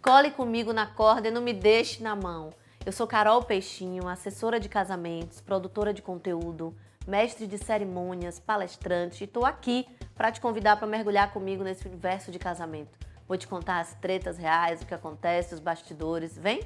cole comigo na corda e não me deixe na mão. Eu sou Carol Peixinho, assessora de casamentos, produtora de conteúdo, mestre de cerimônias, palestrante, e estou aqui para te convidar para mergulhar comigo nesse universo de casamento. Vou te contar as tretas reais, o que acontece, os bastidores. Vem?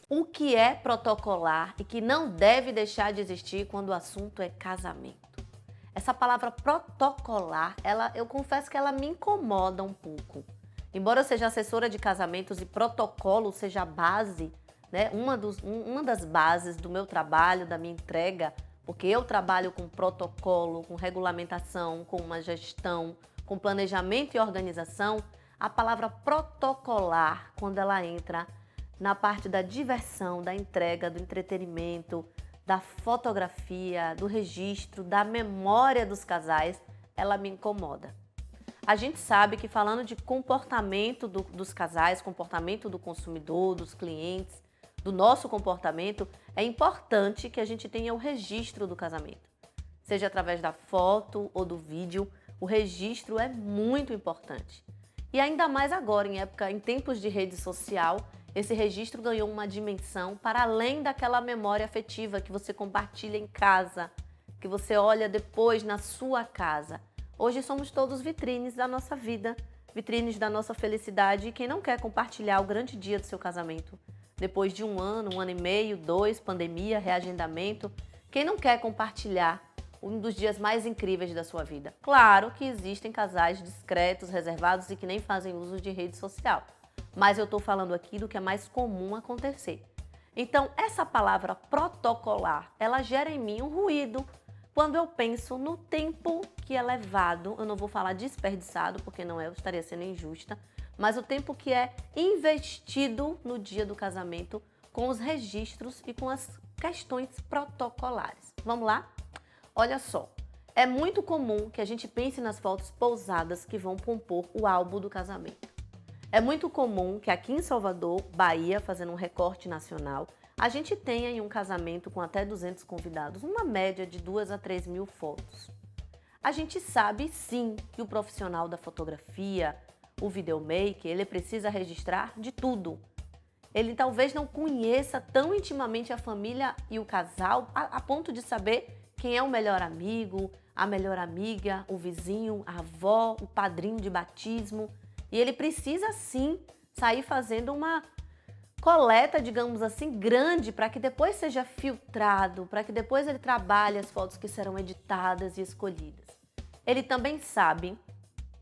O que é protocolar e que não deve deixar de existir quando o assunto é casamento? Essa palavra protocolar, eu confesso que ela me incomoda um pouco. Embora eu seja assessora de casamentos e protocolo seja a base, né, uma das bases do meu trabalho, da minha entrega, porque eu trabalho com protocolo, com regulamentação, com uma gestão, com planejamento e organização, a palavra protocolar, quando ela entra na parte da diversão, da entrega, do entretenimento, da fotografia, do registro, da memória dos casais, ela me incomoda. A gente sabe que falando de comportamento dos casais, comportamento do consumidor, dos clientes, do nosso comportamento, é importante que a gente tenha o registro do casamento. Seja através da foto ou do vídeo, o registro é muito importante. E ainda mais agora, em tempos de rede social, esse registro ganhou uma dimensão para além daquela memória afetiva que você compartilha em casa, que você olha depois na sua casa. Hoje somos todos vitrines da nossa vida, vitrines da nossa felicidade, e quem não quer compartilhar o grande dia do seu casamento? Depois de um ano e meio, 2, pandemia, reagendamento, quem não quer compartilhar um dos dias mais incríveis da sua vida? Claro que existem casais discretos, reservados e que nem fazem uso de rede social. Mas eu estou falando aqui do que é mais comum acontecer. Então, essa palavra protocolar, ela gera em mim um ruído quando eu penso no tempo que é levado, eu não vou falar desperdiçado, porque não é, eu estaria sendo injusta, mas o tempo que é investido no dia do casamento com os registros e com as questões protocolares. Vamos lá? Olha só, é muito comum que a gente pense nas fotos pousadas que vão compor o álbum do casamento. É muito comum que aqui em Salvador, Bahia, fazendo um recorte nacional, a gente tenha em um casamento com até 200 convidados uma média de 2 a 3 mil fotos. A gente sabe sim que o profissional da fotografia, o videomaker, ele precisa registrar de tudo. Ele talvez não conheça tão intimamente a família e o casal a ponto de saber quem é o melhor amigo, a melhor amiga, o vizinho, a avó, o padrinho de batismo. E ele precisa sim sair fazendo uma coleta, digamos assim, grande para que depois seja filtrado, para que depois ele trabalhe as fotos que serão editadas e escolhidas. Ele também sabe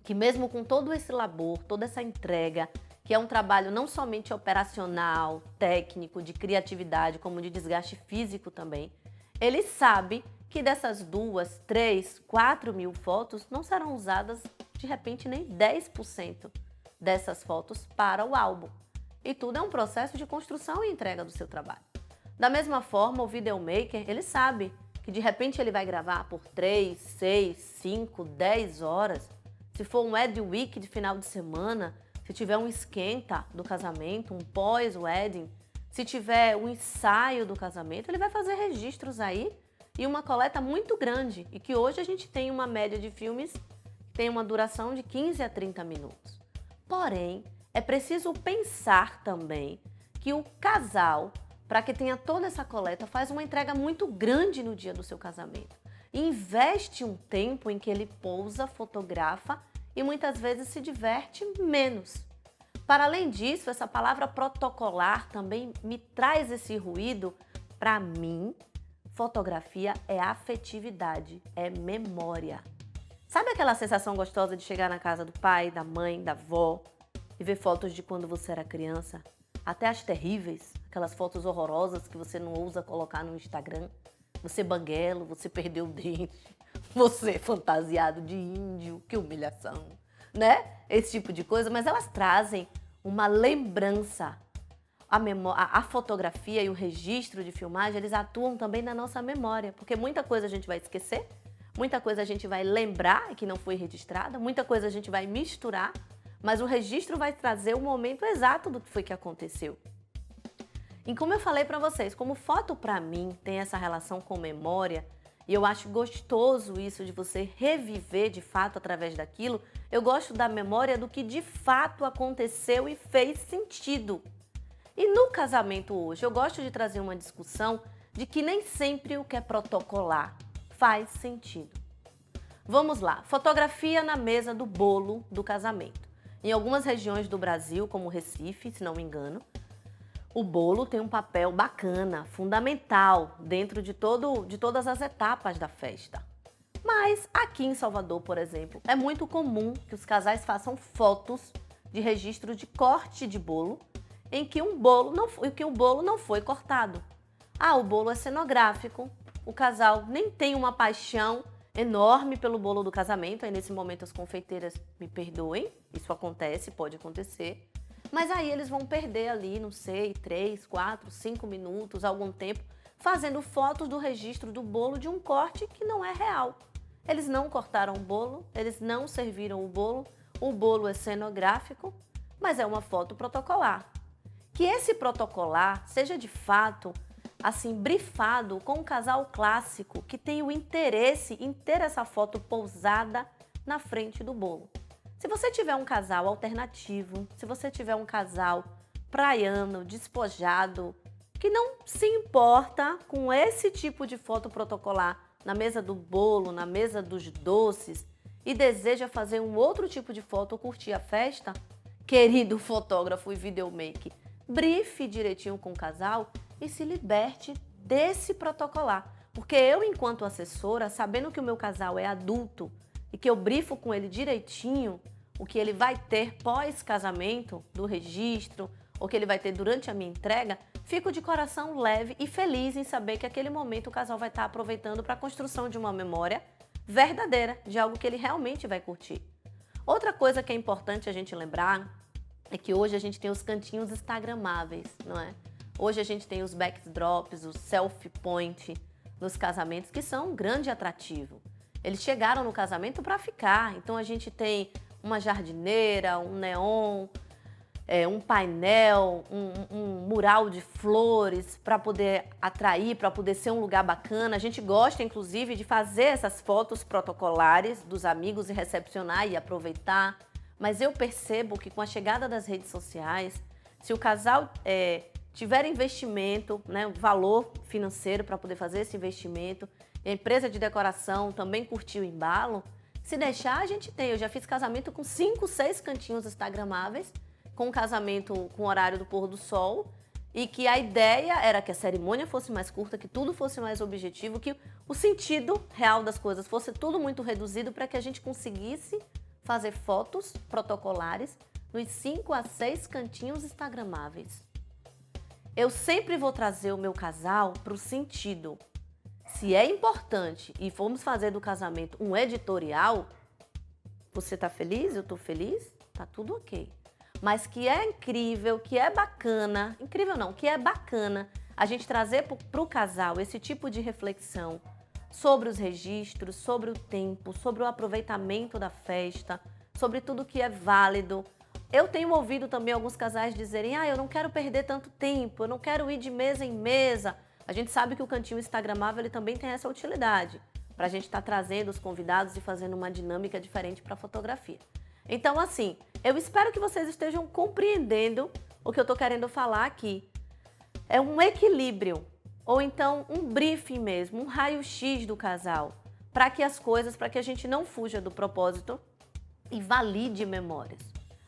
que mesmo com todo esse labor, toda essa entrega, que é um trabalho não somente operacional, técnico, de criatividade, como de desgaste físico também, ele sabe que dessas 2, 3, 4 mil fotos não serão usadas de repente nem 10% dessas fotos para o álbum. E tudo é um processo de construção e entrega do seu trabalho. Da mesma forma, o videomaker, ele sabe que de repente ele vai gravar por 3, 6, 5, 10 horas. Se for um wedding week de final de semana, se tiver um esquenta do casamento, um pós-wedding, se tiver um ensaio do casamento, ele vai fazer registros aí e uma coleta muito grande. E que hoje a gente tem uma média de filmes que tem uma duração de 15 a 30 minutos. Porém, é preciso pensar também que o casal, para que tenha toda essa coleta, faz uma entrega muito grande no dia do seu casamento. E investe um tempo em que ele pousa, fotografa e muitas vezes se diverte menos. Para além disso, essa palavra protocolar também me traz esse ruído. Para mim, fotografia é afetividade, é memória. Sabe aquela sensação gostosa de chegar na casa do pai, da mãe, da avó e ver fotos de quando você era criança? Até as terríveis, aquelas fotos horrorosas que você não ousa colocar no Instagram. Você banguelo, você perdeu o dente, você fantasiado de índio, que humilhação, né? Esse tipo de coisa, mas elas trazem uma lembrança. A fotografia e o registro de filmagem, eles atuam também na nossa memória, porque muita coisa a gente vai esquecer, muita coisa a gente vai lembrar que não foi registrada, muita coisa a gente vai misturar, mas o registro vai trazer o momento exato do que foi que aconteceu. E como eu falei para vocês, como foto para mim tem essa relação com memória, E eu acho gostoso isso de você reviver de fato através daquilo. Eu gosto da memória do que de fato aconteceu e fez sentido. E no casamento hoje, eu gosto de trazer uma discussão de que nem sempre o que é protocolar faz sentido. Vamos lá, fotografia na mesa do bolo do casamento. Em algumas regiões do Brasil, como Recife, se não me engano, o bolo tem um papel bacana, fundamental, dentro de todas as etapas da festa. Mas aqui em Salvador, por exemplo, é muito comum que os casais façam fotos de registro de corte de bolo, em que o bolo não foi cortado. Ah, o bolo é cenográfico, o casal nem tem uma paixão enorme pelo bolo do casamento, aí nesse momento as confeiteiras me perdoem, isso acontece, pode acontecer. Mas aí eles vão perder ali, não sei, 3, 4, 5 minutos, algum tempo, fazendo fotos do registro do bolo de um corte que não é real. Eles não cortaram o bolo, eles não serviram o bolo é cenográfico, mas é uma foto protocolar. Que esse protocolar seja de fato, assim, brifado com um casal clássico que tem o interesse em ter essa foto pousada na frente do bolo. Se você tiver um casal alternativo, se você tiver um casal praiano, despojado, que não se importa com esse tipo de foto protocolar na mesa do bolo, na mesa dos doces e deseja fazer um outro tipo de foto ou curtir a festa, querido fotógrafo e videomaker, brife direitinho com o casal e se liberte desse protocolar. Porque eu, enquanto assessora, sabendo que o meu casal é adulto e que eu brifo com ele direitinho o que ele vai ter pós-casamento, do registro, ou que ele vai ter durante a minha entrega, fico de coração leve e feliz em saber que aquele momento o casal vai estar aproveitando para a construção de uma memória verdadeira, de algo que ele realmente vai curtir. Outra coisa que é importante a gente lembrar é que hoje a gente tem os cantinhos instagramáveis, não é? Hoje a gente tem os backdrops, os selfie point nos casamentos, que são um grande atrativo. Eles chegaram no casamento para ficar, então a gente tem uma jardineira, um neon, um painel, um mural de flores para poder atrair, para poder ser um lugar bacana. A gente gosta, inclusive, de fazer essas fotos protocolares dos amigos e recepcionar e aproveitar. Mas eu percebo que com a chegada das redes sociais, se o casal tiver investimento, né, valor financeiro para poder fazer esse investimento, e a empresa de decoração também curtiu o embalo, se deixar, a gente tem. Eu já fiz casamento com 5, 6 cantinhos instagramáveis, com um casamento com horário do pôr do sol, e que a ideia era que a cerimônia fosse mais curta, que tudo fosse mais objetivo, que o sentido real das coisas fosse tudo muito reduzido para que a gente conseguisse fazer fotos protocolares nos 5 a 6 cantinhos instagramáveis. Eu sempre vou trazer o meu casal para o sentido. Se é importante e formos fazer do casamento um editorial, você tá feliz? Eu tô feliz? Tá tudo ok. Mas que é incrível, que é bacana, incrível não, que é bacana a gente trazer para o casal esse tipo de reflexão sobre os registros, sobre o tempo, sobre o aproveitamento da festa, sobre tudo que é válido. Eu tenho ouvido também alguns casais dizerem: eu não quero perder tanto tempo, eu não quero ir de mesa em mesa. A gente sabe que o cantinho instagramável ele também tem essa utilidade, para a gente estar trazendo os convidados e fazendo uma dinâmica diferente para a fotografia. Então, assim, eu espero que vocês estejam compreendendo o que eu estou querendo falar aqui. É um equilíbrio, ou então um briefing mesmo, um raio-x do casal, para que a gente não fuja do propósito e valide memórias.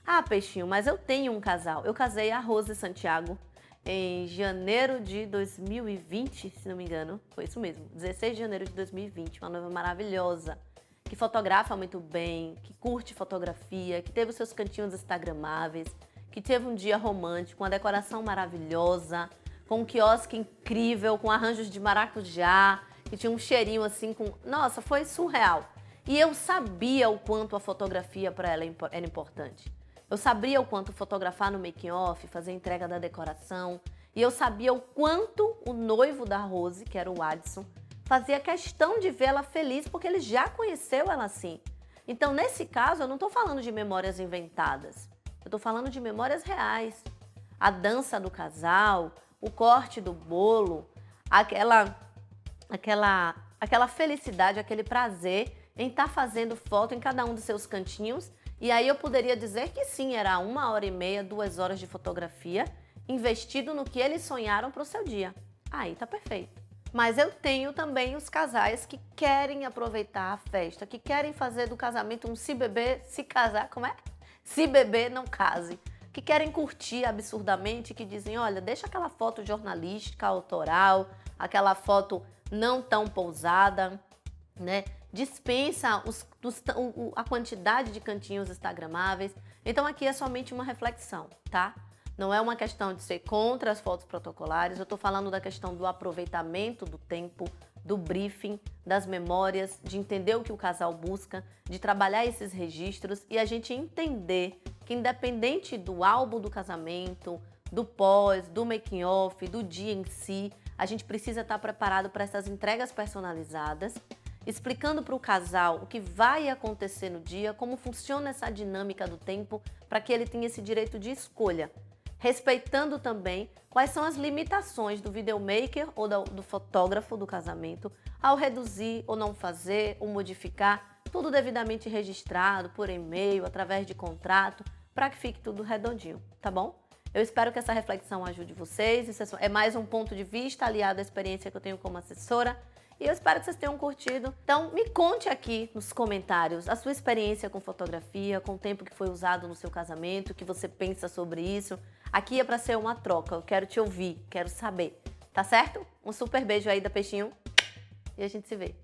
Ah, Peixinho, mas eu tenho um casal. Eu casei a Rose Santiago em janeiro de 2020, se não me engano. Foi isso mesmo, 16 de janeiro de 2020. Uma noiva maravilhosa, que fotografa muito bem, que curte fotografia, que teve os seus cantinhos instagramáveis, que teve um dia romântico, uma decoração maravilhosa, com um quiosque incrível, com arranjos de maracujá, que tinha um cheirinho assim com... Nossa, foi surreal. E eu sabia o quanto a fotografia para ela era importante. Eu sabia o quanto fotografar no making-off, fazer a entrega da decoração. E eu sabia o quanto o noivo da Rose, que era o Adson, fazia questão de vê-la feliz, porque ele já conheceu ela assim. Então, nesse caso, eu não estou falando de memórias inventadas. Eu estou falando de memórias reais. A dança do casal, o corte do bolo, aquela aquela felicidade, aquele prazer em estar fazendo foto em cada um dos seus cantinhos. E aí eu poderia dizer que sim, era 1h30, 2 horas de fotografia investido no que eles sonharam para o seu dia. Aí tá perfeito. Mas eu tenho também os casais que querem aproveitar a festa, que querem fazer do casamento um se beber, se casar, como é? Se beber, não case. Que querem curtir absurdamente, que dizem, olha, deixa aquela foto jornalística, autoral, aquela foto não tão pousada, né? Dispensa a quantidade de cantinhos instagramáveis. Então aqui é somente uma reflexão, tá? Não é uma questão de ser contra as fotos protocolares, eu estou falando da questão do aproveitamento do tempo, do briefing, das memórias, de entender o que o casal busca, de trabalhar esses registros e a gente entender que independente do álbum do casamento, do pós, do making off, do dia em si, a gente precisa estar preparado para essas entregas personalizadas, explicando para o casal o que vai acontecer no dia, como funciona essa dinâmica do tempo, para que ele tenha esse direito de escolha. Respeitando também quais são as limitações do videomaker ou do fotógrafo do casamento ao reduzir ou não fazer ou modificar, tudo devidamente registrado por e-mail, através de contrato, para que fique tudo redondinho, tá bom? Eu espero que essa reflexão ajude vocês, isso é mais um ponto de vista aliado à experiência que eu tenho como assessora. E eu espero que vocês tenham curtido. Então, me conte aqui nos comentários a sua experiência com fotografia, com o tempo que foi usado no seu casamento, o que você pensa sobre isso. Aqui é para ser uma troca, eu quero te ouvir, quero saber, tá certo? Um super beijo aí da Peixinho e a gente se vê.